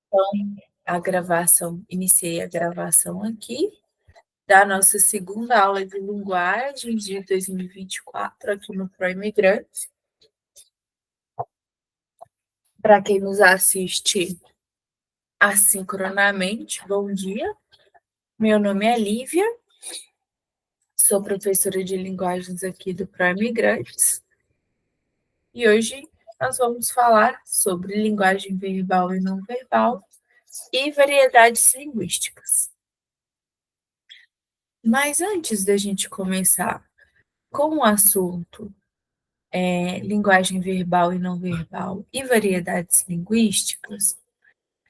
Então, iniciei a gravação aqui da nossa segunda aula de linguagem de 2024 aqui no ProImigrante. Para quem nos assiste assincronamente, bom dia. Meu nome é Lívia, sou professora de linguagens aqui do ProImigrantes. E hoje nós vamos falar sobre linguagem verbal e não verbal e variedades linguísticas. Mas antes da gente começar com o assunto linguagem verbal e não verbal e variedades linguísticas,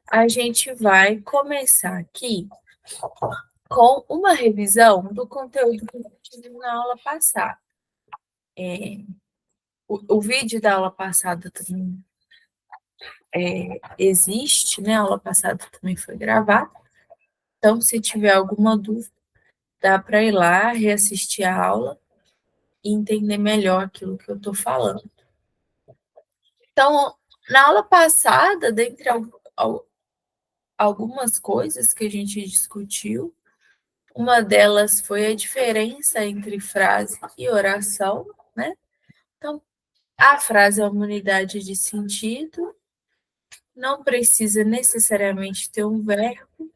a gente vai começar aqui com uma revisão do conteúdo que a gente viu na aula passada. O vídeo da aula passada também existe, né? A aula passada também foi gravada. Então, se tiver alguma dúvida, dá para ir lá, reassistir a aula e entender melhor aquilo que eu estou falando. Então, na aula passada, dentre algumas coisas que a gente discutiu, uma delas foi a diferença entre frase e oração, né? Então, a frase é uma unidade de sentido, não precisa necessariamente ter um verbo,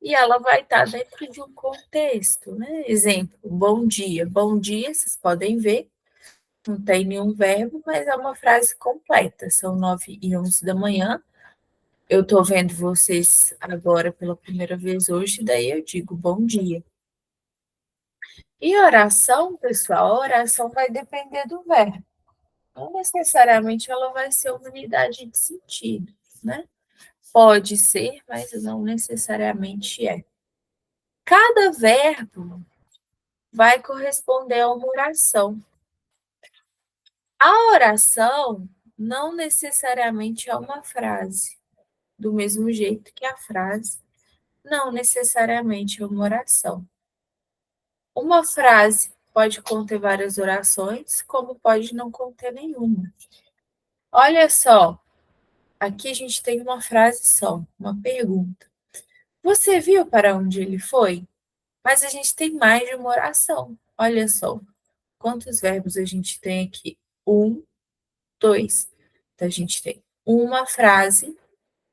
e ela vai estar dentro de um contexto, né? Exemplo, bom dia. Bom dia, vocês podem ver, não tem nenhum verbo, mas é uma frase completa. São 9h11 da manhã. Eu estou vendo vocês agora pela primeira vez hoje, daí eu digo bom dia. E oração, pessoal, a oração vai depender do verbo. Não necessariamente ela vai ser uma unidade de sentido, né? Pode ser, mas não necessariamente é. Cada verbo vai corresponder a uma oração. A oração não necessariamente é uma frase, do mesmo jeito que a frase não necessariamente é uma oração. Uma frase pode conter várias orações, como pode não conter nenhuma. Olha só, aqui a gente tem uma frase só, uma pergunta. Você viu para onde ele foi? Mas a gente tem mais de uma oração. Olha só, quantos verbos a gente tem aqui? 1, 2. Então, a gente tem uma frase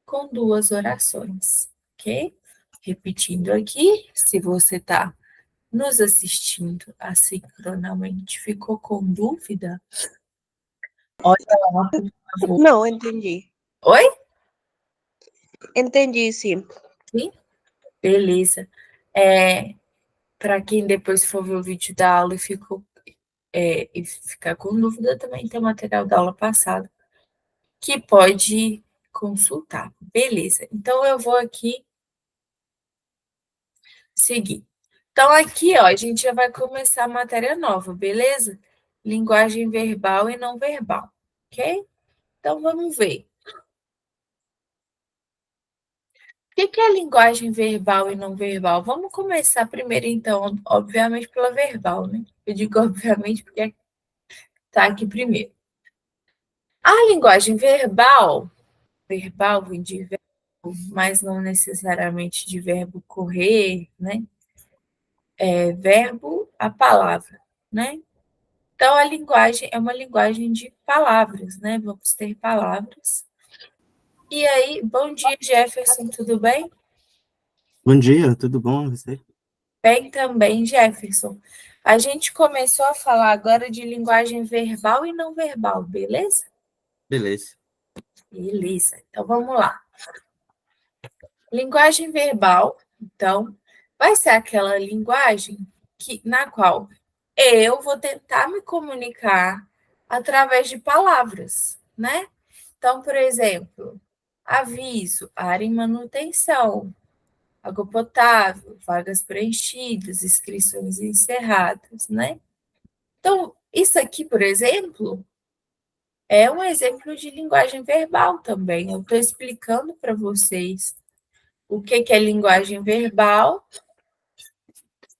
com 2 orações, ok? Repetindo aqui, se você está nos assistindo assincronamente, ficou com dúvida? Olha lá, por favor. Não, entendi. Oi? Entendi, sim. Sim? Beleza. Para quem depois for ver o vídeo da aula e ficar com dúvida, também tem o material da aula passada que pode consultar. Beleza. Então, eu vou aqui seguir. Então, aqui, ó, a gente já vai começar a matéria nova, beleza? Linguagem verbal e não verbal, ok? Então, vamos ver. O que é linguagem verbal e não verbal? Vamos começar primeiro, então, obviamente, pela verbal, né? Eu digo obviamente porque está aqui primeiro. A linguagem verbal vem de verbo, mas não necessariamente de verbo correr, né? É verbo a palavra, né? Então, a linguagem é uma linguagem de palavras, né? Vamos ter palavras. E aí, bom dia, Jefferson, tudo bem? Bom dia, tudo bom você? Bem também, Jefferson. A gente começou a falar agora de linguagem verbal e não verbal, beleza? Beleza. Beleza, então vamos lá. Linguagem verbal, então, vai ser aquela linguagem na qual eu vou tentar me comunicar através de palavras, né? Então, por exemplo, aviso, área em manutenção, água potável, vagas preenchidas, inscrições encerradas, né? Então, isso aqui, por exemplo, é um exemplo de linguagem verbal também. Eu estou explicando para vocês o que é linguagem verbal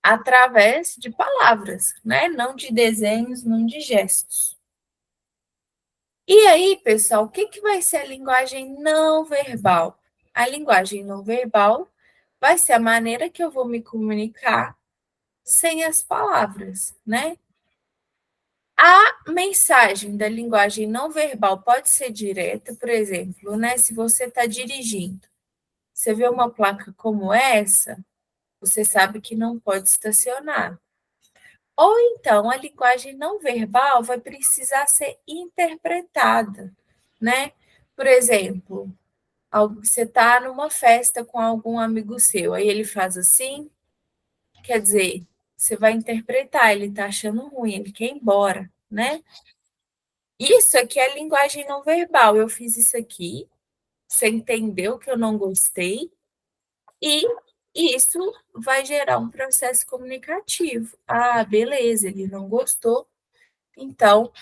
através de palavras, né? Não de desenhos, não de gestos. E aí, pessoal, o que vai ser a linguagem não verbal? a linguagem não verbal vai ser a maneira que eu vou me comunicar sem as palavras, né? A mensagem da linguagem não verbal pode ser direta, por exemplo, né? Se você está dirigindo, você vê uma placa como essa, você sabe que não pode estacionar. Ou então a linguagem não verbal vai precisar ser interpretada, né? Por exemplo, você está numa festa com algum amigo seu, aí ele faz assim, quer dizer, você vai interpretar, ele está achando ruim, ele quer ir embora, né? Isso aqui é linguagem não verbal. Eu fiz isso aqui, você entendeu que eu não gostei, e isso vai gerar um processo comunicativo. Ah, beleza, ele não gostou, então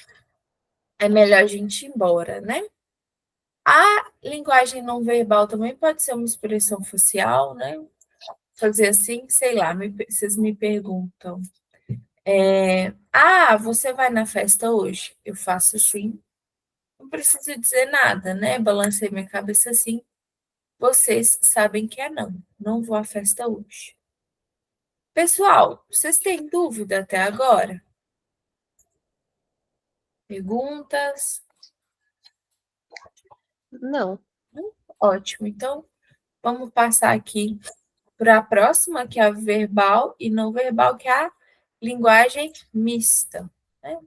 é melhor a gente ir embora, né? A linguagem não verbal também pode ser uma expressão facial, né? Fazer assim, sei lá, vocês me perguntam. Você vai na festa hoje? Eu faço assim, não preciso dizer nada, né? Balancei minha cabeça assim. Vocês sabem que é não. Não vou à festa hoje. Pessoal, vocês têm dúvida até agora? Perguntas? Não. Ótimo. Então, vamos passar aqui para a próxima, que é a verbal e não verbal, que é a linguagem mista, né?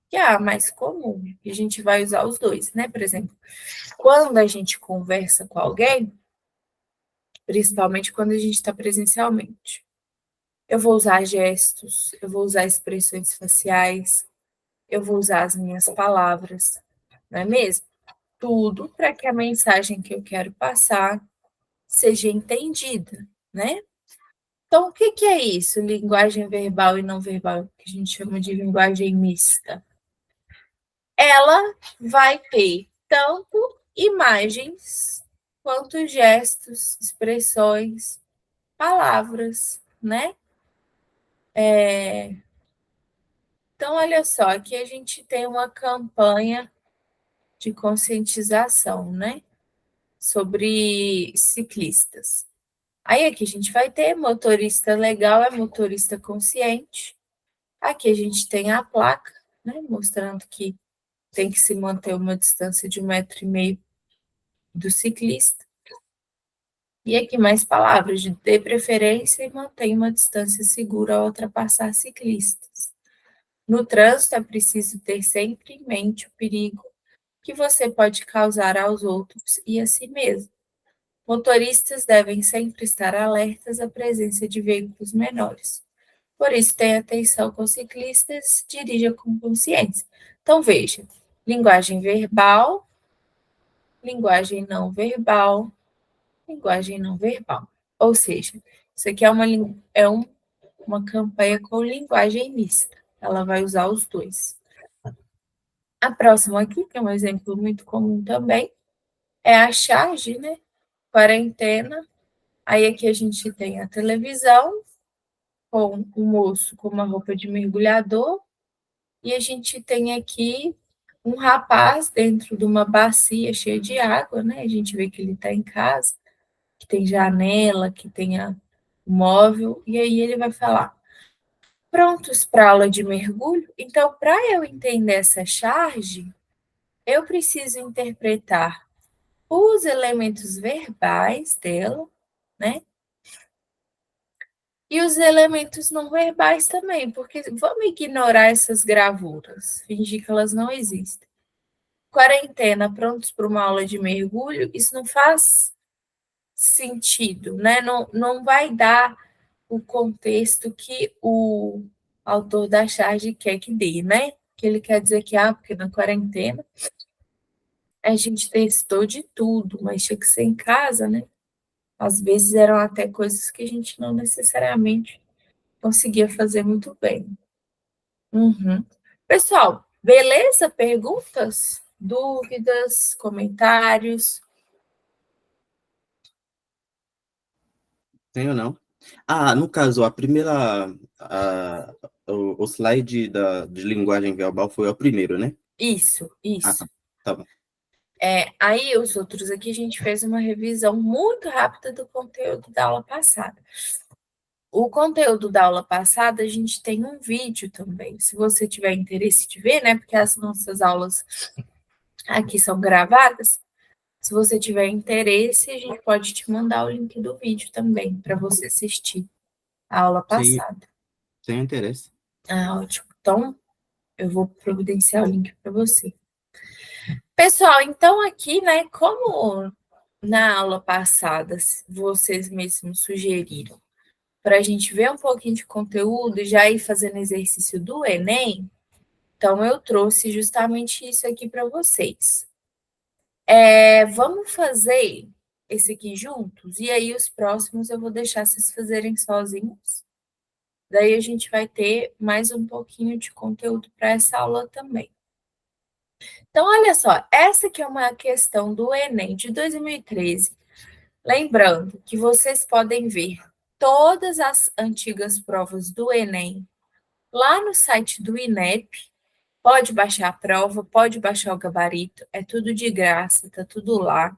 Que é a mais comum, e a gente vai usar os dois, né? Por exemplo, quando a gente conversa com alguém, principalmente quando a gente está presencialmente, eu vou usar gestos, eu vou usar expressões faciais, eu vou usar as minhas palavras, não é mesmo? Tudo para que a mensagem que eu quero passar seja entendida, né? Então, o que é isso? Linguagem verbal e não verbal, que a gente chama de linguagem mista. Ela vai ter tanto imagens quanto gestos, expressões, palavras, né? Então, olha só, aqui a gente tem uma campanha de conscientização, né? Sobre ciclistas. Aí aqui a gente vai ter motorista legal é motorista consciente. Aqui a gente tem a placa, né? Mostrando que tem que se manter uma distância de 1,5 m do ciclista. E aqui mais palavras, de ter preferência e manter uma distância segura ao ultrapassar ciclistas. No trânsito, é preciso ter sempre em mente o perigo que você pode causar aos outros e a si mesmo. Motoristas devem sempre estar alertas à presença de veículos menores. Por isso, tenha atenção com ciclistas, dirija com consciência. Então, veja: linguagem verbal, linguagem não verbal, linguagem não verbal. Ou seja, isso aqui uma campanha com linguagem mista. Ela vai usar os dois. A próxima aqui, que é um exemplo muito comum também, é a charge, né? Quarentena. Aí aqui a gente tem a televisão com um moço com uma roupa de mergulhador e a gente tem aqui um rapaz dentro de uma bacia cheia de água, né? A gente vê que ele está em casa, que tem janela, que tem o móvel, e aí ele vai falar: prontos para a aula de mergulho? Então, para eu entender essa charge, eu preciso interpretar os elementos verbais dela, né? E os elementos não verbais também, porque vamos ignorar essas gravuras, fingir que elas não existem. Quarentena, prontos para uma aula de mergulho, isso não faz sentido, né? Não vai dar o contexto que o autor da charge quer que dê, né? Que ele quer dizer que, porque na quarentena a gente testou de tudo, mas tinha que ser em casa, né? Às vezes eram até coisas que a gente não necessariamente conseguia fazer muito bem. Uhum. Pessoal, beleza? Perguntas? Dúvidas? Comentários? Tem ou não? No caso, o slide de linguagem verbal foi o primeiro, né? Isso, Ah, isso. tá bom. Aí, os outros aqui, a gente fez uma revisão muito rápida do conteúdo da aula passada. O conteúdo da aula passada, a gente tem um vídeo também. Se você tiver interesse de ver, né? Porque as nossas aulas aqui são gravadas. Se você tiver interesse, a gente pode te mandar o link do vídeo também, para você assistir a aula Sim, passada. tem interesse. Ah, ótimo. Então, eu vou providenciar o link para você. Pessoal, então aqui, né, como na aula passada vocês mesmos sugeriram, para a gente ver um pouquinho de conteúdo e já ir fazendo exercício do Enem, então eu trouxe justamente isso aqui para vocês. Vamos fazer esse aqui juntos? E aí os próximos eu vou deixar vocês fazerem sozinhos. Daí a gente vai ter mais um pouquinho de conteúdo para essa aula também. Então, olha só, essa aqui é uma questão do Enem de 2013. Lembrando que vocês podem ver todas as antigas provas do Enem lá no site do INEP. Pode baixar a prova, pode baixar o gabarito, é tudo de graça, tá tudo lá.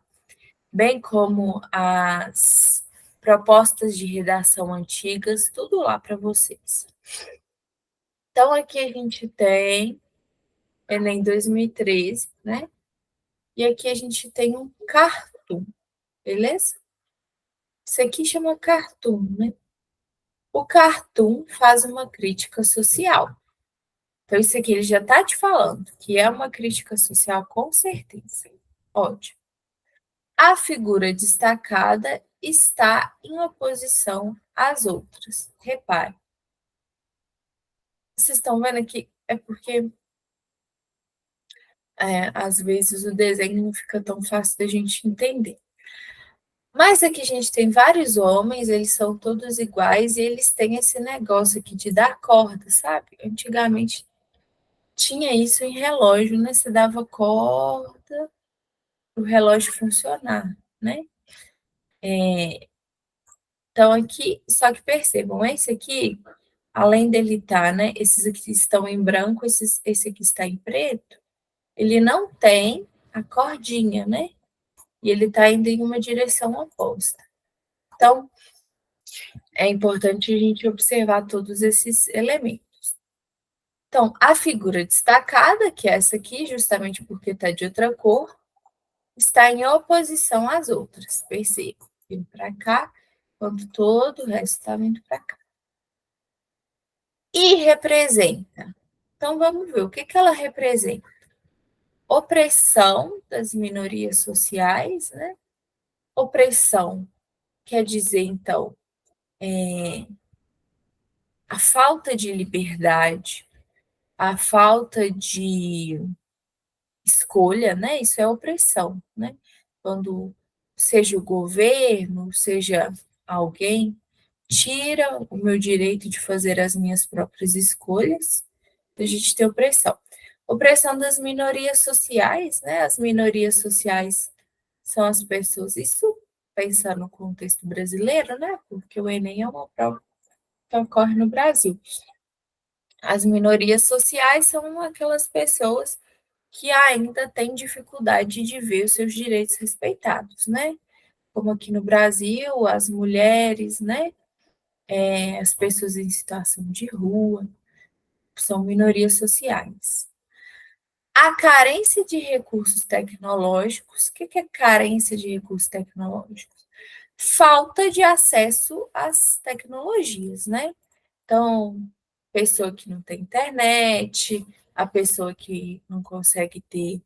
Bem como as propostas de redação antigas, tudo lá para vocês. Então, aqui a gente tem Enem 2013, né? E aqui a gente tem um cartoon, beleza? Isso aqui chama cartoon, né? O cartoon faz uma crítica social. Então, isso aqui ele já está te falando que é uma crítica social, com certeza. Ótimo. A figura destacada está em oposição às outras. Repare. Vocês estão vendo aqui? É porque às vezes o desenho não fica tão fácil da gente entender. Mas aqui a gente tem vários homens, eles são todos iguais e eles têm esse negócio aqui de dar corda, sabe? Antigamente tinha isso em relógio, né? Você dava corda para o relógio funcionar, né? Então aqui, só que percebam, esse aqui, além dele estar, né? Esses aqui estão em branco, esse aqui está em preto, ele não tem a cordinha, né? E ele está indo em uma direção oposta. Então, é importante a gente observar todos esses elementos. Então, a figura destacada, que é essa aqui, justamente porque está de outra cor, está em oposição às outras. Perceba, vindo para cá, quando todo o resto está vindo para cá. E representa. Então, vamos ver o que ela representa. Opressão das minorias sociais, né? Opressão quer dizer, então, a falta de liberdade, a falta de escolha, né? Isso é opressão, né? Quando seja o governo, seja alguém, tira o meu direito de fazer as minhas próprias escolhas, a gente tem opressão. Opressão das minorias sociais, né? As minorias sociais são as pessoas, isso pensando no contexto brasileiro, né? Porque o Enem é uma prova que ocorre no Brasil. As minorias sociais são aquelas pessoas que ainda têm dificuldade de ver os seus direitos respeitados, né? Como aqui no Brasil, as mulheres, né? As pessoas em situação de rua, são minorias sociais. A carência de recursos tecnológicos, o que é carência de recursos tecnológicos? Falta de acesso às tecnologias, né? Então, pessoa que não tem internet, a pessoa que não consegue ter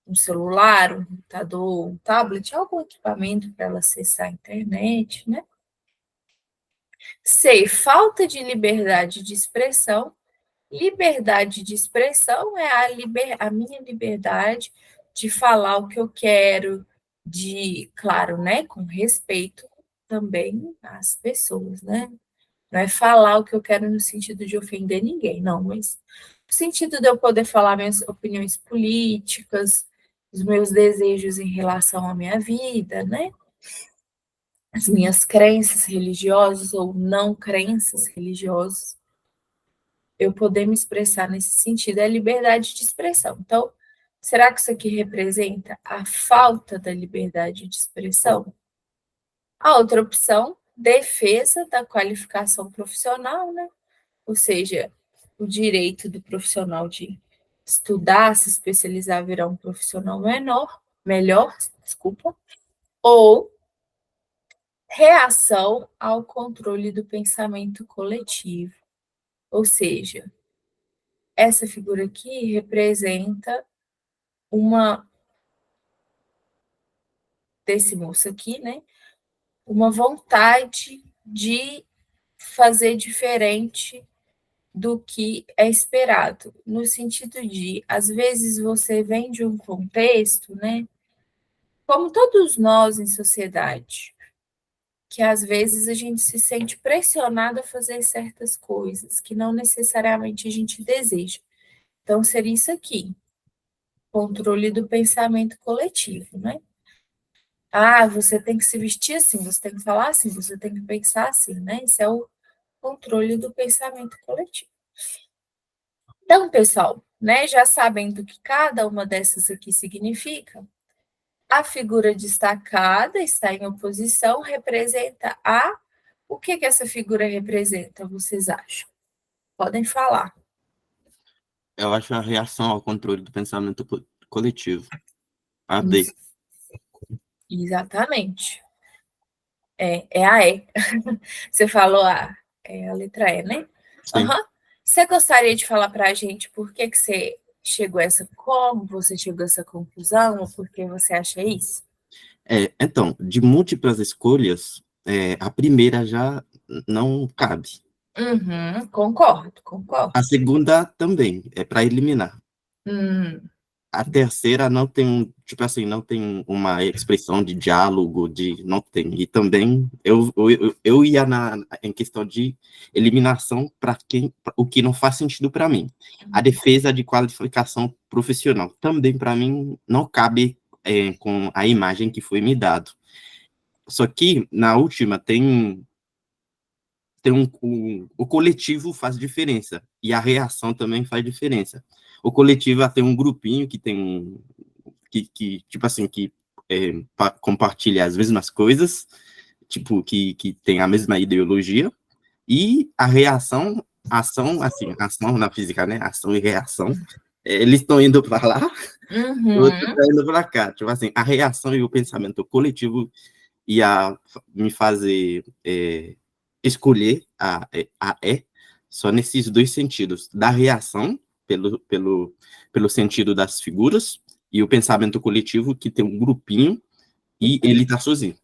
um celular, um computador, um tablet, algum equipamento para ela acessar a internet, né? C, falta de liberdade de expressão. Liberdade de expressão é a minha liberdade de falar o que eu quero, claro, né, com respeito também às pessoas, né? Não é falar o que eu quero no sentido de ofender ninguém, não, mas no sentido de eu poder falar minhas opiniões políticas, os meus desejos em relação à minha vida, né? As minhas crenças religiosas ou não crenças religiosas, eu poder me expressar nesse sentido é liberdade de expressão. Então, Será que isso aqui representa a falta da liberdade de expressão? A outra opção, defesa da qualificação profissional, né? Ou seja, o direito do profissional de estudar, se especializar, virar um profissional melhor, desculpa, ou reação ao controle do pensamento coletivo. Ou seja, essa figura aqui representa uma desse moço aqui, né? Uma vontade de fazer diferente do que é esperado, no sentido de, às vezes você vem de um contexto, né? Como todos nós em sociedade, que às vezes a gente se sente pressionado a fazer certas coisas que não necessariamente a gente deseja. Então, seria isso aqui, controle do pensamento coletivo, né? Ah, você tem que se vestir assim, você tem que falar assim, você tem que pensar assim, né? Isso é o controle do pensamento coletivo. Então, pessoal, né, já sabendo o que cada uma dessas aqui significa, a figura destacada está em oposição, representa a. O que essa figura representa, vocês acham? Podem falar. Eu acho a reação ao controle do pensamento coletivo. A D. Isso, exatamente. É a E. Você falou a letra E, né? Sim. Uhum. Você gostaria de falar para a gente por que você chegou a essa, como você chegou a essa conclusão, ou por que você acha isso? Então, de múltiplas escolhas, a primeira já não cabe. Uhum, concordo, concordo. A segunda também, é para eliminar. Hum, A terceira não tem, tipo assim, não tem uma expressão de diálogo, não tem. E também eu ia em questão de eliminação para o que não faz sentido para mim. A defesa de qualificação profissional também para mim não cabe com a imagem que foi me dado. Só que na última tem o coletivo faz diferença e a reação também faz diferença. O coletivo tem um grupinho que tem tipo assim, que compartilha as mesmas coisas, tipo, que tem a mesma ideologia, e a reação, ação, assim, ação na física, né? Ação e reação, eles estão indo para lá, o outro uhum. está indo para cá. Tipo assim, a reação e o pensamento coletivo ia me fazer escolher a E só nesses dois sentidos, da reação, pelo sentido das figuras, e o pensamento coletivo, que tem um grupinho, e ele tá sozinho.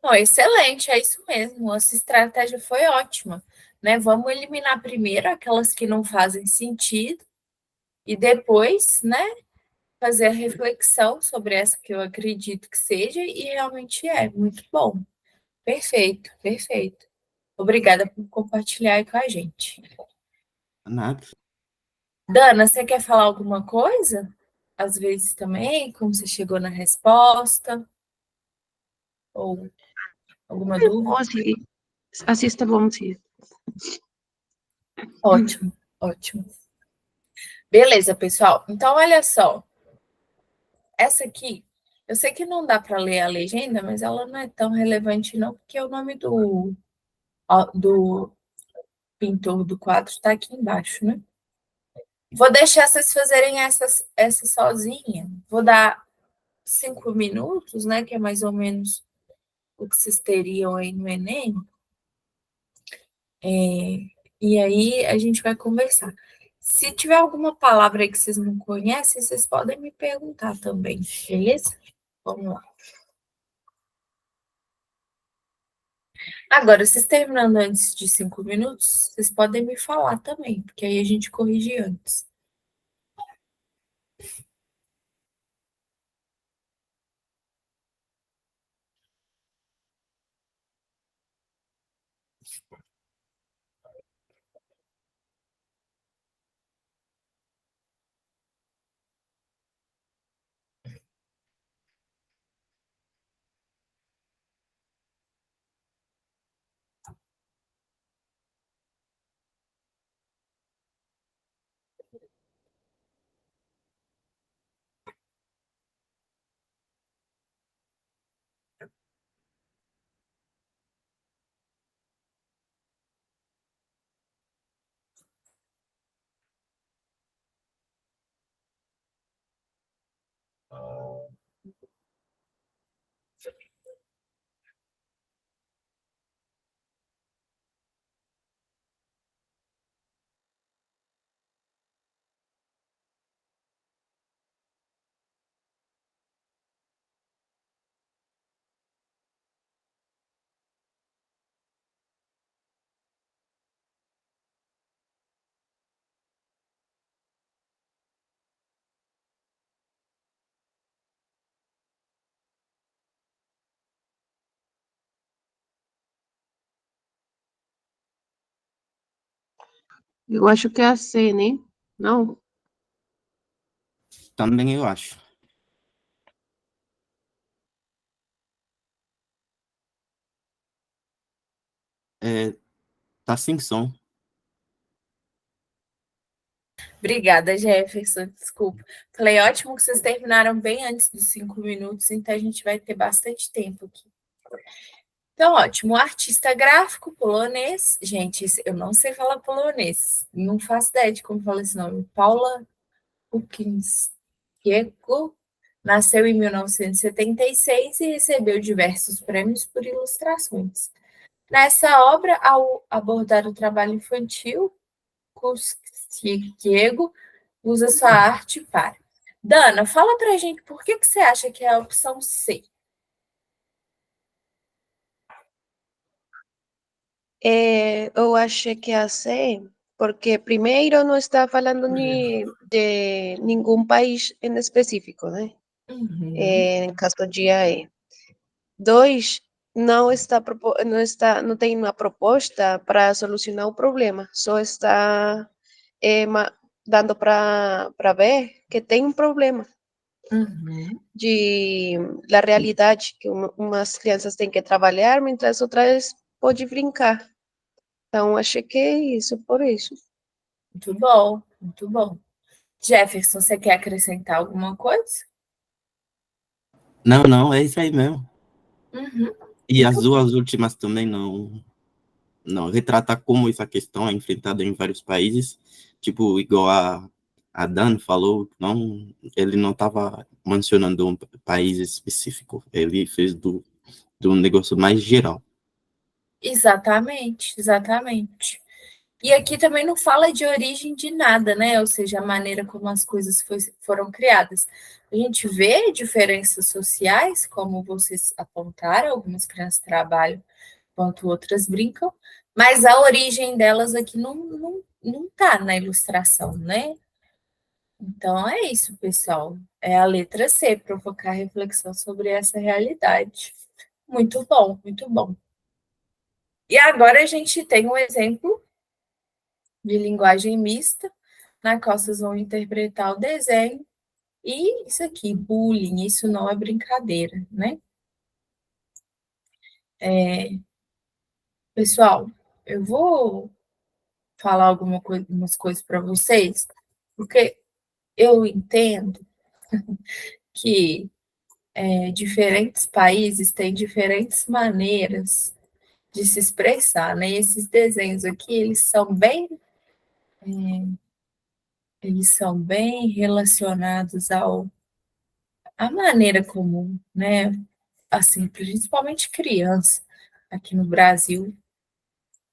Não, excelente, é isso mesmo. Essa estratégia foi ótima, né? Vamos eliminar primeiro aquelas que não fazem sentido e depois, né, fazer a reflexão sobre essa que eu acredito que seja e realmente é muito bom. Perfeito, perfeito. Obrigada por compartilhar aí com a gente. Nada. Dana, você quer falar alguma coisa? Às vezes também, como você chegou na resposta, ou alguma Ou dúvida? assim está bom, sim. Ótimo, ótimo. Beleza, pessoal. Então, olha só. Essa aqui, eu sei que não dá para ler a legenda, mas ela não é tão relevante, não, porque o nome do pintor do quadro está aqui embaixo, né? Vou deixar vocês fazerem essa sozinha. Vou dar 5 minutos, né? Que é mais ou menos o que vocês teriam aí no Enem. E aí a gente vai conversar. Se tiver alguma palavra aí que vocês não conhecem, vocês podem me perguntar também, beleza? Vamos lá. Agora, vocês terminando antes de 5 minutos, vocês podem me falar também, porque aí a gente corrige antes. Eu acho que é a C, né? Não? Também eu acho. É, tá sem som. Obrigada, Jefferson. Desculpa. Falei, ótimo que vocês terminaram bem antes dos 5 minutos, então a gente vai ter bastante tempo aqui. Então, ótimo. O artista gráfico polonês. Gente, eu não sei falar polonês. Não faço ideia de como fala esse nome. Paula Kukinskiego nasceu em 1976 e recebeu diversos prêmios por ilustrações. Nessa obra, ao abordar o trabalho infantil, Kukinskiego usa sua arte para. Dana, fala pra gente por que você acha que é a opção C? Eu achei que é a C, porque primeiro não está falando de nenhum país em específico, né? Uhum, Em caso de AE. Dois, não tem uma proposta para solucionar o problema, só está dando para ver que tem um problema uhum. de da realidade que umas crianças têm que trabalhar, mientras outras podem brincar. Então, achei que é isso, por isso. Muito bom, muito bom. Jefferson, você quer acrescentar alguma coisa? Não, não, é isso aí mesmo. Uhum, E as muito bom. duas últimas também não retrata como essa questão é enfrentada em vários países, tipo, igual a Dan falou, não, ele não estava mencionando um país específico, ele fez do negócio mais geral. Exatamente, exatamente. E aqui também não fala de origem de nada, né? Ou seja, a maneira como as coisas foram criadas. A gente vê diferenças sociais, como vocês apontaram, algumas crianças trabalham enquanto outras brincam, mas a origem delas aqui não tá na ilustração, né? Então é isso, pessoal. É a letra C, provocar reflexão sobre essa realidade. Muito bom, muito bom. E agora a gente tem um exemplo de linguagem mista, na qual vocês vão interpretar o desenho. E isso aqui, bullying, isso não é brincadeira, né? Pessoal, eu vou falar algumas coisas para vocês, porque eu entendo que diferentes países têm diferentes maneiras de se expressar, né? E esses desenhos aqui, eles são bem relacionados à maneira comum, né? Assim, principalmente criança aqui no Brasil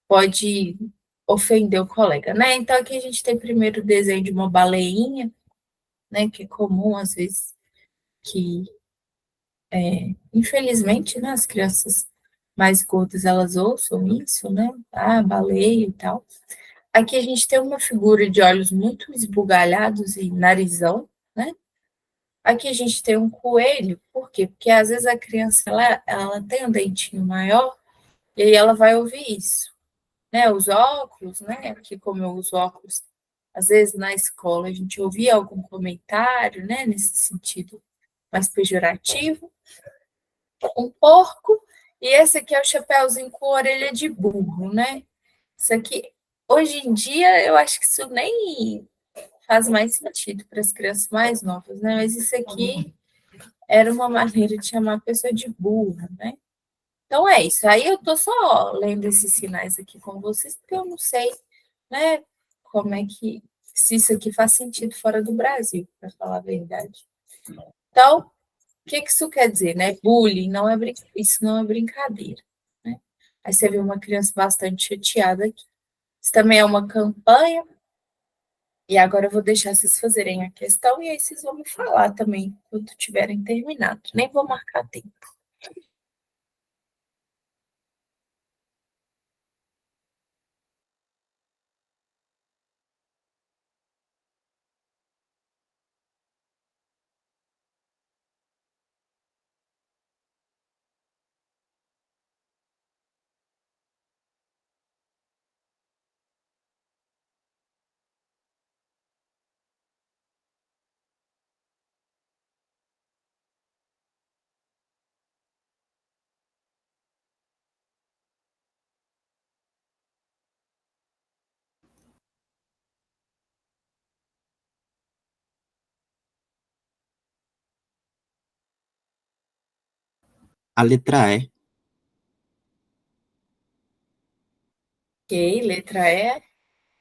pode ofender o colega, né? Então aqui a gente tem primeiro o desenho de uma baleinha, né? Que é comum às vezes que, infelizmente, né, as crianças mais gordas elas ouçam isso, né? Ah, baleia e tal. Aqui a gente tem uma figura de olhos muito esbugalhados e narizão, né? Aqui a gente tem um coelho, por quê? Porque às vezes a criança ela tem um dentinho maior e aí ela vai ouvir isso, né? Os óculos, né? Aqui como eu uso óculos, às vezes na escola a gente ouvia algum comentário, né? Nesse sentido mais pejorativo. Um porco e esse aqui é o chapéuzinho com orelha de burro, né? Isso aqui, hoje em dia, eu acho que isso nem faz mais sentido para as crianças mais novas, né? Mas isso aqui era uma maneira de chamar a pessoa de burra, né? Então é isso. Aí eu tô só lendo esses sinais aqui com vocês, porque eu não sei, né, como é que se isso aqui faz sentido fora do Brasil, para falar a verdade. Então, o que que isso quer dizer, né? Bullying isso não é brincadeira, né? Aí você vê uma criança bastante chateada aqui. Isso também é uma campanha. E agora eu vou deixar vocês fazerem a questão e aí vocês vão me falar também quando tiverem terminado. Nem vou marcar tempo. A letra E. Ok, letra E.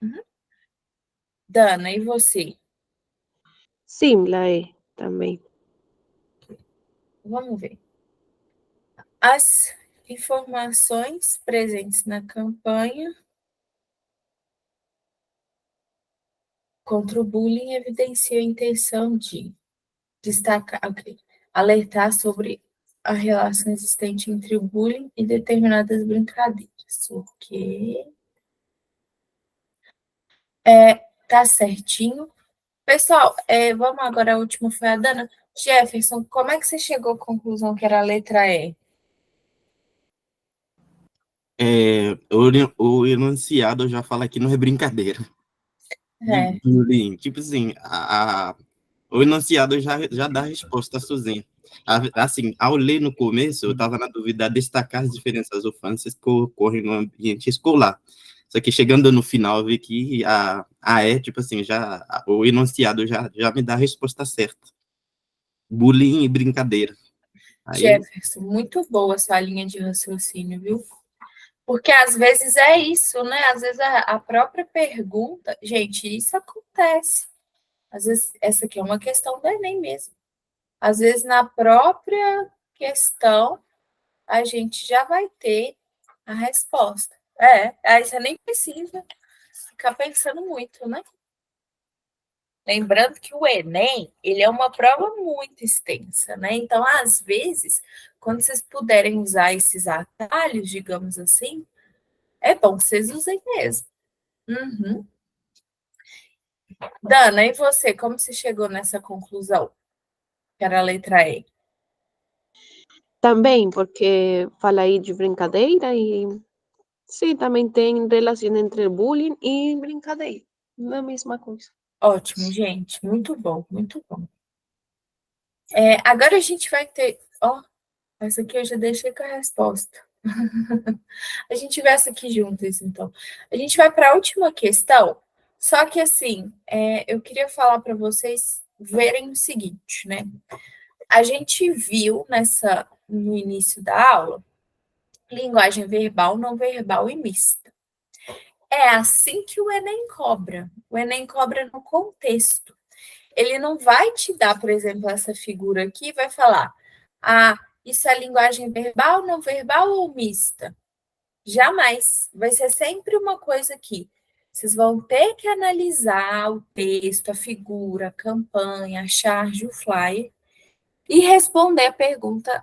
Uhum. Dana, e você? Sim, la E também. Vamos ver. As informações presentes na campanha contra o bullying evidenciam a intenção de destacar, ok, alertar sobre a relação existente entre o bullying e determinadas brincadeiras. Ok. Tá certinho. Pessoal, vamos agora, a última foi a Dana. Jefferson, como é que você chegou à conclusão que era a letra E? O enunciado já fala que não é brincadeira. De É, bullying. Tipo assim, o enunciado já dá a resposta sozinho. Assim, ao ler no começo, eu estava na dúvida de destacar as diferenças ofensas que ocorrem no ambiente escolar. Só que chegando no final, eu vi que tipo assim, o enunciado já me dá a resposta certa. Bullying e brincadeira. Aí, Jefferson, muito boa essa linha de raciocínio, viu? Porque às vezes é isso, né? Às vezes a própria pergunta, gente, isso acontece. Às vezes essa aqui é uma questão do Enem mesmo. Às vezes na própria questão a gente já vai ter a resposta. Aí você nem precisa ficar pensando muito, né? Lembrando que o Enem, ele é uma prova muito extensa, né? Então, às vezes, quando vocês puderem usar esses atalhos, digamos assim, é bom que vocês usem mesmo. Uhum. Dana, e você, como você chegou nessa conclusão? Que era a letra E. Também, porque fala aí de brincadeira e sim, também tem relação entre bullying e brincadeira. Não é a mesma coisa. Ótimo, gente. Muito bom, muito bom. Agora a gente vai ter. Ó, essa aqui eu já deixei com a resposta. A gente vê essa aqui juntas, então. A gente vai para a última questão. Só que, assim, eu queria falar para vocês verem o seguinte, né? A gente viu no início da aula linguagem verbal, não verbal e mista. É assim que o Enem cobra. O Enem cobra no contexto. Ele não vai te dar, por exemplo, essa figura aqui e vai falar: ah, isso é linguagem verbal, não verbal ou mista? Jamais. Vai ser sempre uma coisa aqui. Vocês vão ter que analisar o texto, a figura, a campanha, a charge, o flyer e responder a pergunta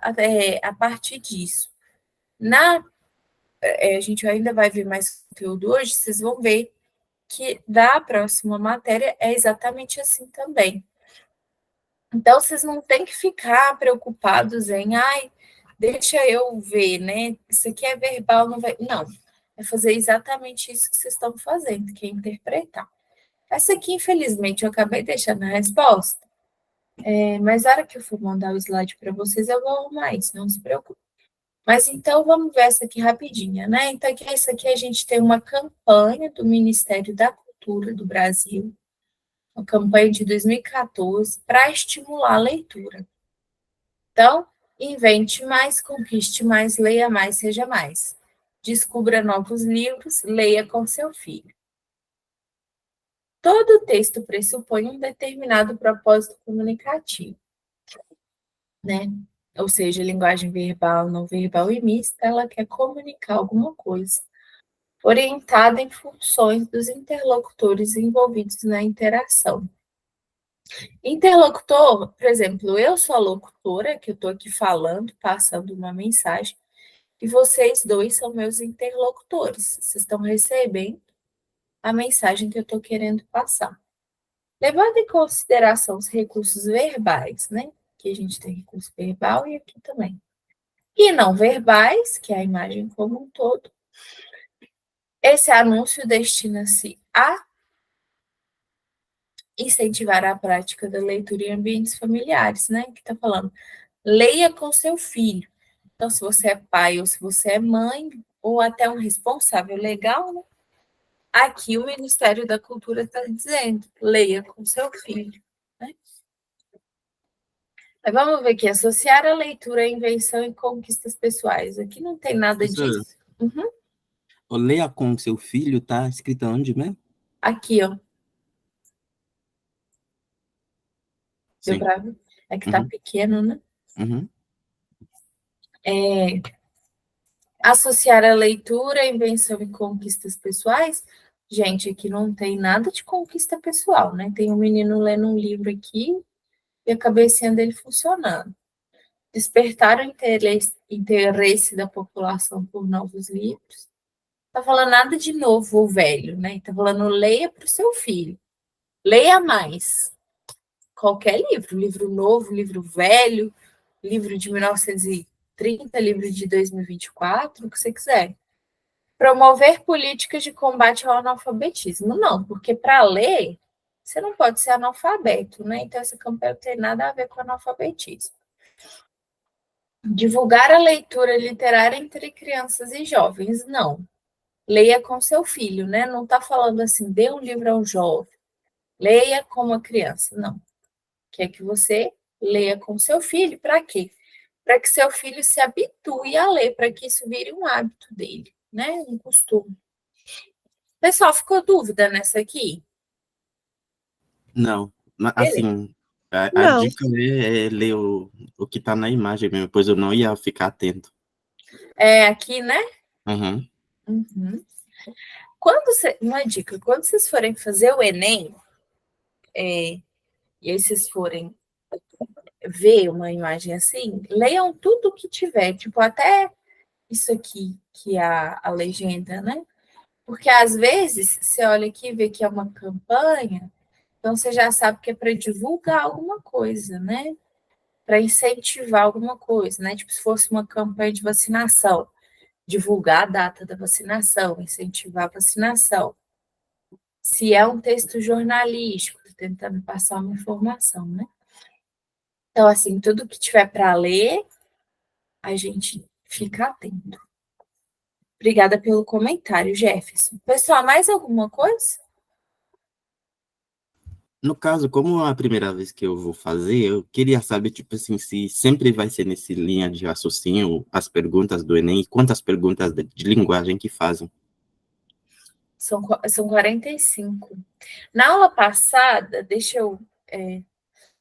a partir disso. A gente ainda vai ver mais conteúdo hoje, vocês vão ver que da próxima matéria é exatamente assim também. Então, vocês não têm que ficar preocupados em, ai, deixa eu ver, né? Isso aqui é verbal, não vai. Não, é fazer exatamente isso que vocês estão fazendo, que é interpretar. Essa aqui, infelizmente, eu acabei deixando a resposta, mas na hora que eu for mandar o slide para vocês, eu vou arrumar isso, não se preocupe. Mas então, vamos ver essa aqui rapidinha, né? Então, essa aqui a gente tem uma campanha do Ministério da Cultura do Brasil, uma campanha de 2014 para estimular a leitura. Então, invente mais, conquiste mais, leia mais, seja mais. Descubra novos livros, leia com seu filho. Todo texto pressupõe um determinado propósito comunicativo, né? Ou seja, linguagem verbal, não verbal e mista, ela quer comunicar alguma coisa, orientada em funções dos interlocutores envolvidos na interação. Interlocutor, por exemplo, eu sou a locutora, que eu estou aqui falando, passando uma mensagem, e vocês dois são meus interlocutores. Vocês estão recebendo a mensagem que eu estou querendo passar. Levando em consideração os recursos verbais, né? Que a gente tem recurso verbal e aqui também. E não verbais, que é a imagem como um todo. Esse anúncio destina-se a incentivar a prática da leitura em ambientes familiares, né? Que está falando, leia com seu filho. Então, se você é pai ou se você é mãe, ou até um responsável legal, né? Aqui o Ministério da Cultura está dizendo, leia com seu filho. Né? Aí vamos ver aqui, associar a leitura à invenção e conquistas pessoais. Aqui não tem nada Professora, disso. Uhum. leia com seu filho, tá escrito onde mesmo? Aqui, ó. Deu Sim. para ver? É que tá Uhum, pequeno, né? uhum. Associar a leitura à invenção e conquistas pessoais. Gente, aqui não tem nada de conquista pessoal, né? Tem um menino lendo um livro aqui e a cabecinha dele funcionando. Despertar o interesse da população por novos livros. Não tá falando nada de novo ou velho, né? Tá falando leia para o seu filho. Leia mais. Qualquer livro, livro novo, livro velho, livro de 1930, livro de 2024, o que você quiser. Promover políticas de combate ao analfabetismo. Não, porque para ler, você não pode ser analfabeto, né? Então, essa campanha não tem nada a ver com analfabetismo. Divulgar a leitura literária entre crianças e jovens. Não. Leia com seu filho, né? Não está falando assim, dê um livro ao jovem. Leia com uma criança. Não. Quer que você leia com seu filho. Para quê? Para que seu filho se habitue a ler, para que isso vire um hábito dele, né? Um costume. Pessoal, ficou dúvida nessa aqui? Não, Beleza. assim, a Não, dica é ler o que tá na imagem mesmo, pois eu não ia ficar atento. É aqui, né? Uhum. Uhum. Uma dica, quando vocês forem fazer o Enem, e aí vocês forem ver uma imagem assim, leiam tudo que tiver, tipo, até isso aqui, que é a legenda, né? Porque às vezes você olha aqui e vê que é uma campanha, então você já sabe que é para divulgar alguma coisa, né? Para incentivar alguma coisa, né? Tipo, se fosse uma campanha de vacinação, divulgar a data da vacinação, incentivar a vacinação. Se é um texto jornalístico, tentando passar uma informação, né? Então, assim, tudo que tiver para ler, a gente fica atento. Obrigada pelo comentário, Jefferson. Pessoal, mais alguma coisa? No caso, como é a primeira vez que eu vou fazer, eu queria saber, tipo assim, se sempre vai ser nesse linha de raciocínio as perguntas do Enem e quantas perguntas de linguagem que fazem. São 45. Na aula passada, deixa eu.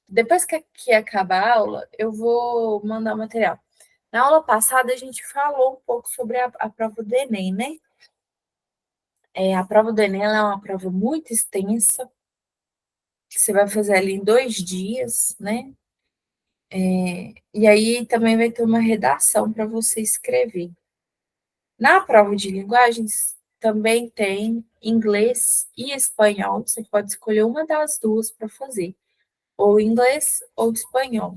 Depois que acabar a aula, eu vou mandar o material. Na aula passada, a gente falou um pouco sobre a prova do Enem, né? A prova do Enem é uma prova muito extensa, que você vai fazer ali em 2 dias, né? E aí também vai ter uma redação para você escrever. Na prova de linguagens, também tem inglês e espanhol. Você pode escolher uma das duas para fazer, ou inglês ou espanhol.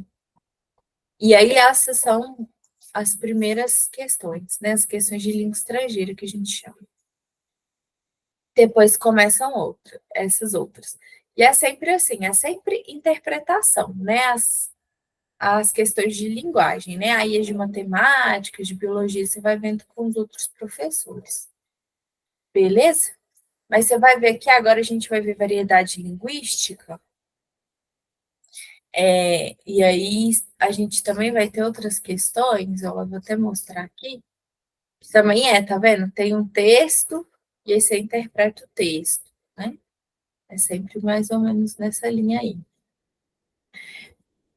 E aí essas são as primeiras questões, né? As questões de língua estrangeira que a gente chama. Depois começam essas outras. E é sempre assim, é sempre interpretação, né? As questões de linguagem, né? Aí as de matemática, de biologia, você vai vendo com os outros professores. Beleza? Mas você vai ver que agora a gente vai ver variedade linguística, e aí a gente também vai ter outras questões, eu vou até mostrar aqui, que também tá vendo? Tem um texto, e aí você interpreta o texto, né? É sempre mais ou menos nessa linha aí.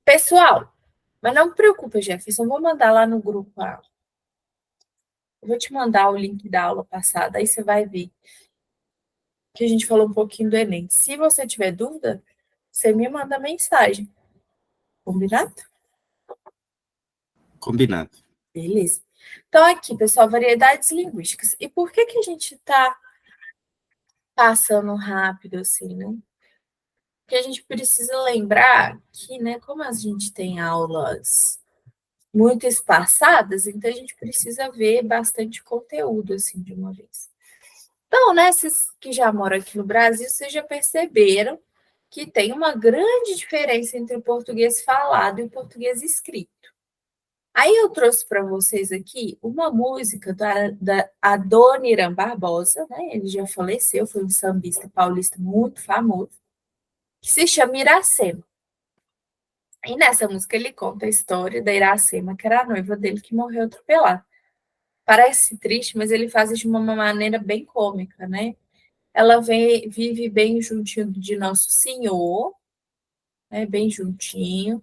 Pessoal, mas não me preocupa, Jefferson, eu vou mandar lá no grupo eu vou te mandar o link da aula passada, aí você vai ver que a gente falou um pouquinho do Enem. Se você tiver dúvida, você me manda mensagem. Combinado? Combinado. Beleza. Então, aqui, pessoal, variedades linguísticas. E por que a gente está passando rápido assim, né? Porque a gente precisa lembrar que, né, como a gente tem aulas muito espaçadas, então a gente precisa ver bastante conteúdo assim de uma vez. Então, né, vocês que já moram aqui no Brasil, vocês já perceberam que tem uma grande diferença entre o português falado e o português escrito. Aí eu trouxe para vocês aqui uma música da Adoniran Barbosa, né? Ele já faleceu, foi um sambista paulista muito famoso, que se chama Iracema. E nessa música ele conta a história da Iracema, que era a noiva dele que morreu atropelada. Parece triste, mas ele faz isso de uma maneira bem cômica, né? Ela vive bem juntinho de Nosso Senhor, né? Bem juntinho.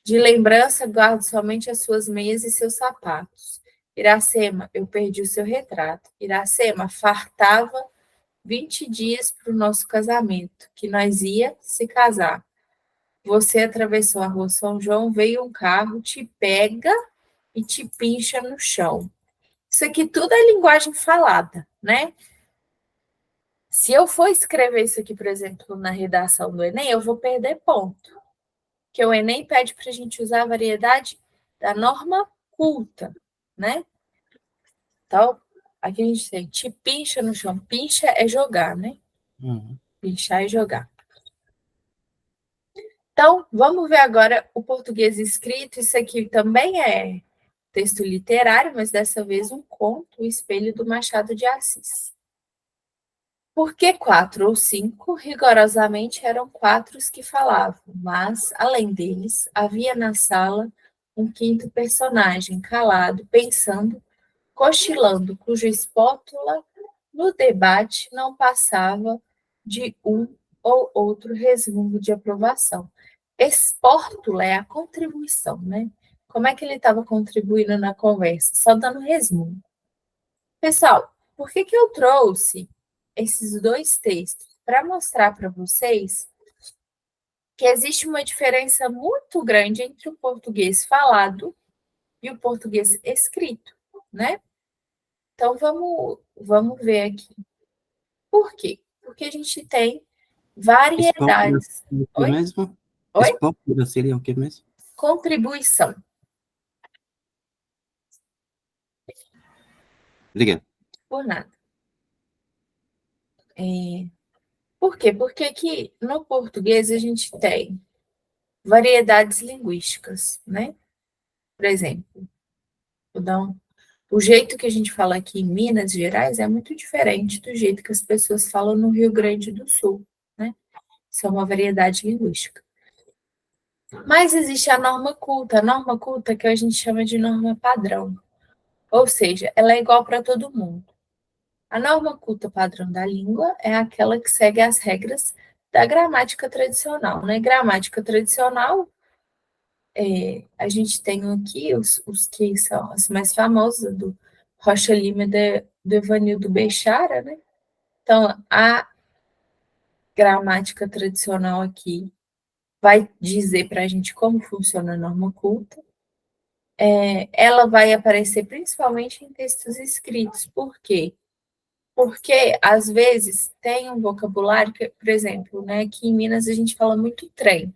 De lembrança, guardo somente as suas meias e seus sapatos. Iracema, eu perdi o seu retrato. Iracema, fartava 20 dias para o nosso casamento, que nós ia se casar. Você atravessou a rua São João, veio um carro, te pega e te pincha no chão. Isso aqui tudo é linguagem falada, né? Se eu for escrever isso aqui, por exemplo, na redação do Enem, eu vou perder ponto. Porque o Enem pede para a gente usar a variedade da norma culta, né? Então, aqui a gente tem te pincha no chão. Pincha é jogar, né? Pinchar é jogar. Então, vamos ver agora o português escrito. Isso aqui também é texto literário, mas dessa vez um conto, O Espelho do Machado de Assis. Porque 4 ou 5, rigorosamente eram 4 os que falavam, mas, além deles, havia na sala um quinto personagem, calado, pensando, cochilando, cuja espátula no debate não passava de um ou outro resmungo de aprovação. Espórtula é a contribuição, né? Como é que ele estava contribuindo na conversa? Só dando resmungo. Pessoal, por que eu trouxe esses dois textos? Para mostrar para vocês que existe uma diferença muito grande entre o português falado e o português escrito, né? Então, vamos ver aqui. Por quê? Porque a gente tem variedades. O que mesmo? Oi? Espólpula seria o que mesmo? Contribuição. Obrigado. Por nada. Por quê? Porque aqui no português a gente tem variedades linguísticas, né? Por exemplo, vou dar o jeito que a gente fala aqui em Minas Gerais é muito diferente do jeito que as pessoas falam no Rio Grande do Sul, né? Isso é uma variedade linguística. Mas existe a norma culta que a gente chama de norma padrão. Ou seja, ela é igual para todo mundo. A norma culta padrão da língua é aquela que segue as regras da gramática tradicional, né? Gramática tradicional, a gente tem aqui os que são as mais famosas, do Rocha Lima e do Evanildo Bechara, né? Então, a gramática tradicional aqui vai dizer para a gente como funciona a norma culta. Ela vai aparecer principalmente em textos escritos. Por quê? Porque, às vezes, tem um vocabulário, que, por exemplo, né, aqui em Minas a gente fala muito trem,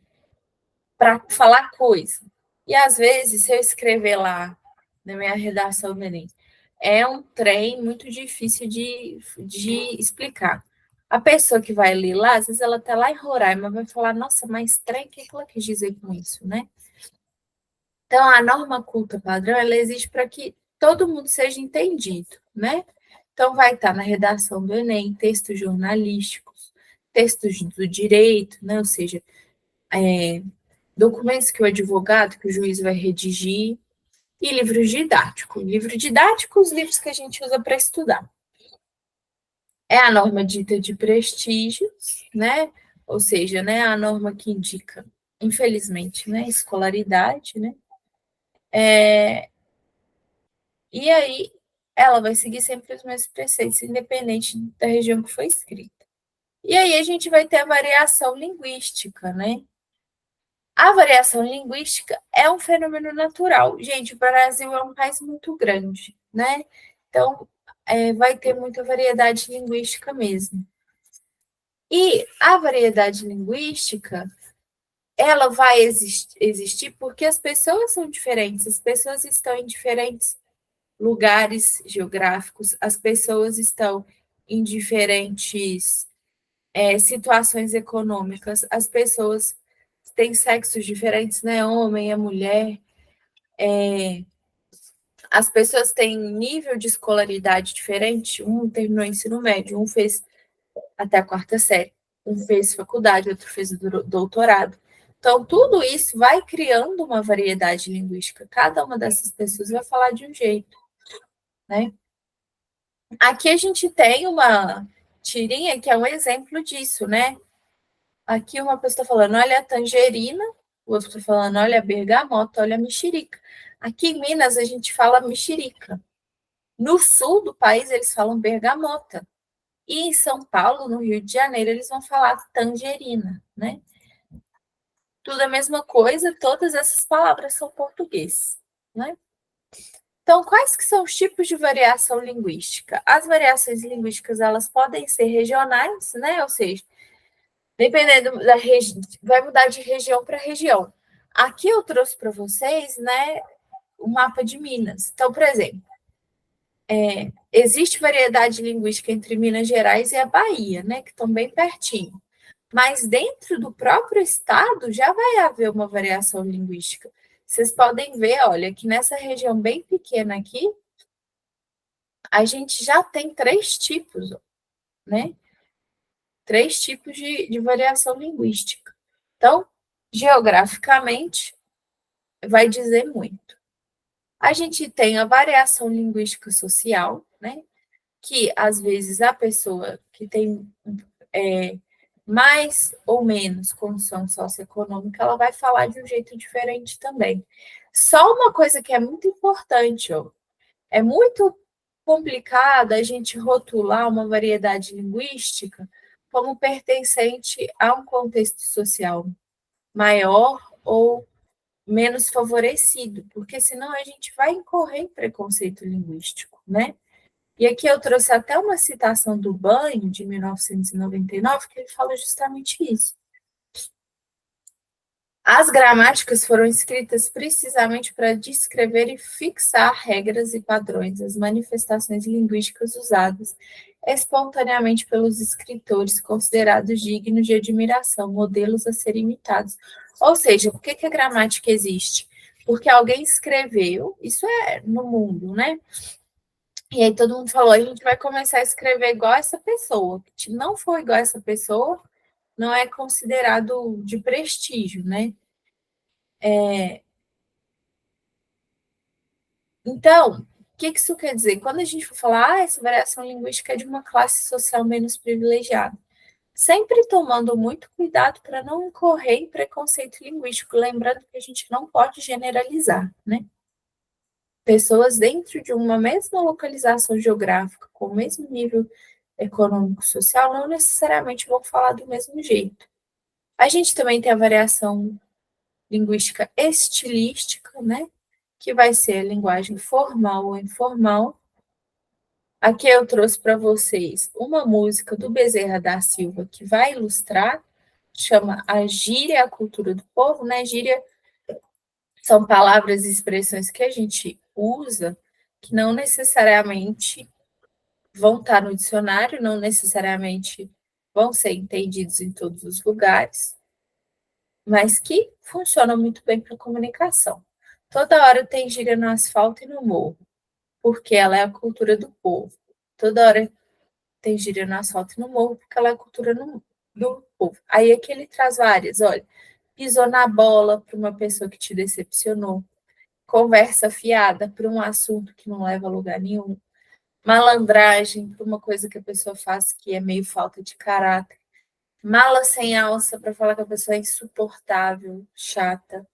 para falar coisa. E, às vezes, se eu escrever lá na minha redação do Enem, é um trem muito difícil de explicar. A pessoa que vai ler lá, às vezes ela está lá em Roraima, vai falar, nossa, mas trem, o que ela quis dizer com isso, né? Então, a norma culta padrão, ela existe para que todo mundo seja entendido, né? Então, vai estar na redação do Enem, textos jornalísticos, textos do direito, né? Ou seja, documentos que o advogado, que o juiz vai redigir, e livros didáticos. Livro didático, os livros que a gente usa para estudar. É a norma dita de prestígios, né? Ou seja, né, a norma que indica, infelizmente, né, escolaridade, né? E aí, ela vai seguir sempre os mesmos preceitos, independente da região que foi escrita. E aí, a gente vai ter a variação linguística, né? A variação linguística é um fenômeno natural. Gente, o Brasil é um país muito grande, né? Então, vai ter muita variedade linguística mesmo. E a variedade linguística, ela vai existir porque as pessoas são diferentes, as pessoas estão em diferentes lugares geográficos, as pessoas estão em diferentes situações econômicas, as pessoas têm sexos diferentes, né? Homem e mulher. As pessoas têm nível de escolaridade diferente. Um terminou o ensino médio, um fez até a 4ª série, um fez faculdade, outro fez doutorado. Então, tudo isso vai criando uma variedade linguística. Cada uma dessas pessoas vai falar de um jeito, né? Aqui a gente tem uma tirinha que é um exemplo disso, né? Aqui uma pessoa está falando, olha a tangerina, o outro está falando, olha a bergamota, olha a mexerica. Aqui em Minas a gente fala mexerica. No sul do país eles falam bergamota. E em São Paulo, no Rio de Janeiro, eles vão falar tangerina, né? Tudo a mesma coisa, todas essas palavras são português, né? Então, quais que são os tipos de variação linguística? As variações linguísticas, elas podem ser regionais, né? Ou seja, dependendo da região, vai mudar de região para região. Aqui eu trouxe para vocês, né, o mapa de Minas. Então, por exemplo, existe variedade linguística entre Minas Gerais e a Bahia, né, que estão bem pertinho. Mas dentro do próprio estado já vai haver uma variação linguística. Vocês podem ver, olha, que nessa região bem pequena aqui, a gente já tem 3 tipos, né? 3 tipos de variação linguística. Então, geograficamente, vai dizer muito. A gente tem a variação linguística social, né? Que às vezes a pessoa que tem mais ou menos condição socioeconômica, ela vai falar de um jeito diferente também. Só uma coisa que é muito importante, ó, é muito complicado a gente rotular uma variedade linguística como pertencente a um contexto social maior ou menos favorecido, porque senão a gente vai incorrer em preconceito linguístico, né? E aqui eu trouxe até uma citação do Banho, de 1999, que ele fala justamente isso. As gramáticas foram escritas precisamente para descrever e fixar regras e padrões, as manifestações linguísticas usadas espontaneamente pelos escritores, considerados dignos de admiração, modelos a serem imitados. Ou seja, por que a gramática existe? Porque alguém escreveu, isso é no mundo, né? E aí todo mundo falou, a gente vai começar a escrever igual essa pessoa. Se não for igual essa pessoa, não é considerado de prestígio, né? Então, o que isso quer dizer? Quando a gente for falar, essa variação linguística é de uma classe social menos privilegiada, sempre tomando muito cuidado para não incorrer em preconceito linguístico, lembrando que a gente não pode generalizar, né? Pessoas dentro de uma mesma localização geográfica, com o mesmo nível econômico-social, não necessariamente vão falar do mesmo jeito. A gente também tem a variação linguística estilística, né? Que vai ser a linguagem formal ou informal. Aqui eu trouxe para vocês uma música do Bezerra da Silva que vai ilustrar, chama A Gíria e a Cultura do Povo, né? Gíria são palavras e expressões que a gente usa que não necessariamente vão estar no dicionário, não necessariamente vão ser entendidos em todos os lugares, mas que funcionam muito bem para comunicação. Toda hora tem gíria no asfalto e no morro, porque ela é a cultura do povo. Toda hora tem gíria no asfalto e no morro, porque ela é a cultura do povo. Aí aqui ele traz várias, olha, pisou na bola para uma pessoa que te decepcionou, conversa fiada para um assunto que não leva a lugar nenhum, malandragem para uma coisa que a pessoa faz que é meio falta de caráter, mala sem alça para falar que a pessoa é insuportável, chata,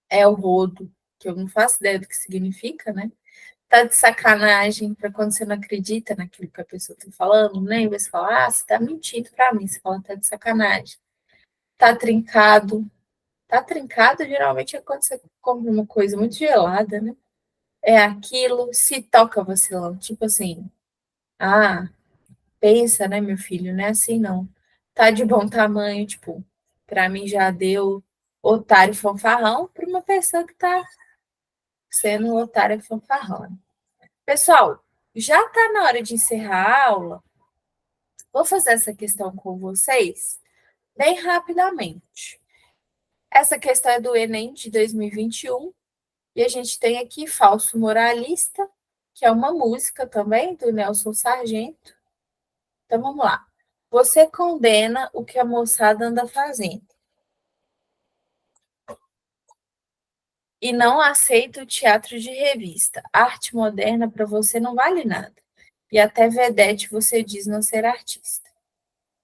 é o rodo, que eu não faço ideia do que significa, né? Tá de sacanagem para quando você não acredita naquilo que a pessoa está falando, né? E você fala, você tá mentindo para mim, você fala, tá de sacanagem. Tá trincado. Tá trincado, geralmente é quando você come uma coisa muito gelada, né? É aquilo, se toca vacilão, tipo assim, pensa, né, meu filho, não é assim não. Tá de bom tamanho, tipo, para mim já deu otário fanfarrão para uma pessoa que tá sendo um otário fanfarrão. Pessoal, já está na hora de encerrar a aula. Vou fazer essa questão com vocês bem rapidamente. Essa questão é do Enem de 2021 e a gente tem aqui Falso Moralista, que é uma música também do Nelson Sargento. Então vamos lá. Você condena o que a moçada anda fazendo. E não aceito teatro de revista. Arte moderna para você não vale nada. E até vedete você diz não ser artista.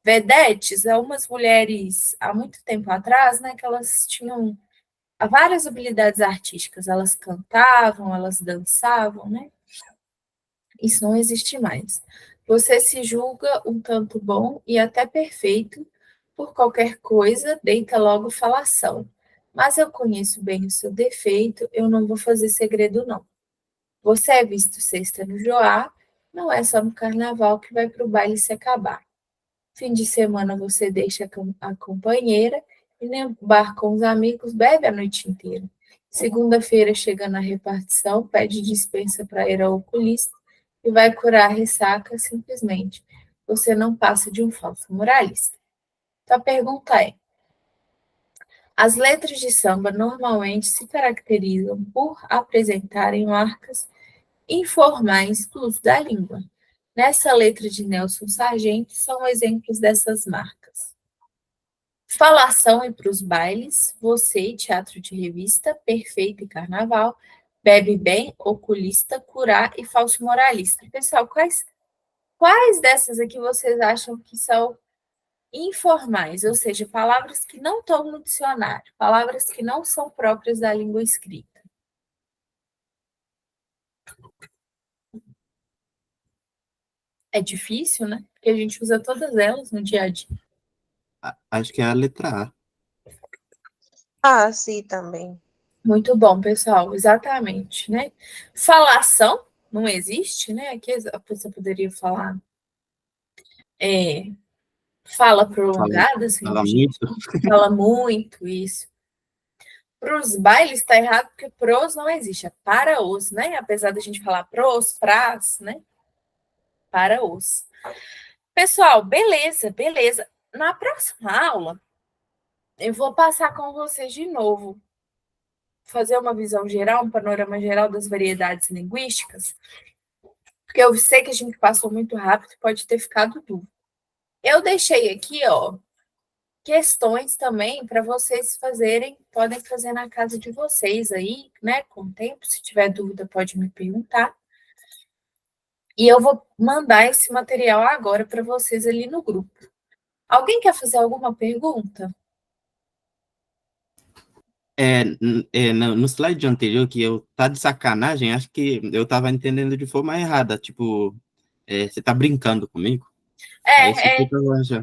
Vedetes são umas mulheres, há muito tempo atrás, né, que elas tinham várias habilidades artísticas. Elas cantavam, elas dançavam, né? Isso não existe mais. Você se julga um tanto bom e até perfeito por qualquer coisa, deita logo falação. Mas eu conheço bem o seu defeito, eu não vou fazer segredo, não. Você é visto sexta no Joá, não é só no carnaval que vai para o baile se acabar. Fim de semana você deixa a companheira e no bar com os amigos bebe a noite inteira. Segunda-feira chega na repartição, pede dispensa para ir ao oculista e vai curar a ressaca simplesmente. Você não passa de um falso moralista. Então a pergunta é: as letras de samba normalmente se caracterizam por apresentarem marcas informais do uso da língua. Nessa letra de Nelson Sargento são exemplos dessas marcas. Falação e para os bailes, você, teatro de revista, perfeito e carnaval, bebe bem, oculista, curar e falso moralista. Pessoal, quais dessas aqui vocês acham que são informais, ou seja, palavras que não estão no dicionário, palavras que não são próprias da língua escrita? É difícil, né? Porque a gente usa todas elas no dia a dia. Acho que é a letra A. Ah, sim, também. Muito bom, pessoal, exatamente, né? Falação não existe, né? Aqui a pessoa poderia falar fala Fala, prolongada, assim, fala muito. fala muito isso. Para os bailes está errado porque pros não existe, é para os, né? Apesar da gente falar pros, pras, né? Para os. Pessoal, beleza, beleza. Na próxima aula, eu vou passar com vocês de novo, fazer uma visão geral, um panorama geral das variedades linguísticas, porque eu sei que a gente passou muito rápido, pode ter ficado dúvida. Eu deixei aqui, ó, questões também para vocês fazerem, podem fazer na casa de vocês aí, né, com o tempo, se tiver dúvida pode me perguntar. E eu vou mandar esse material agora para vocês ali no grupo. Alguém quer fazer alguma pergunta? No slide anterior, que eu tá de sacanagem, acho que eu estava entendendo de forma errada. Tipo, você tá brincando comigo? Aí isso É, que eu já.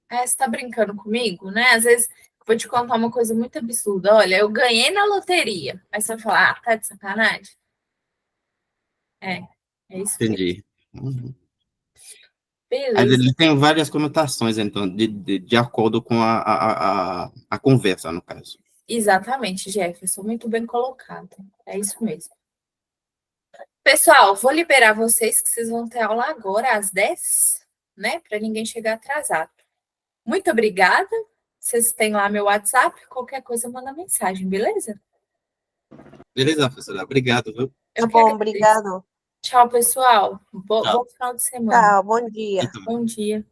você está brincando comigo, né? Às vezes vou te contar uma coisa muito absurda. Olha, eu ganhei na loteria. Aí você vai falar, ah, tá de sacanagem? É, é isso mesmo. Entendi. Uhum. Mas Beleza. ele tem várias conotações, então, de acordo com a conversa, no caso. Exatamente, Jefferson, muito bem colocado. É isso mesmo. Pessoal, vou liberar vocês, que vocês vão ter aula agora às 10, né? Para ninguém chegar atrasado. Muito obrigada. Vocês têm lá meu WhatsApp, qualquer coisa manda mensagem, beleza? Beleza, professora. Obrigado, viu? Tá Eu que bom, agradeço. obrigado. Tchau, pessoal. Tchau. Bom final de semana. Tchau, bom dia. E também. Bom dia.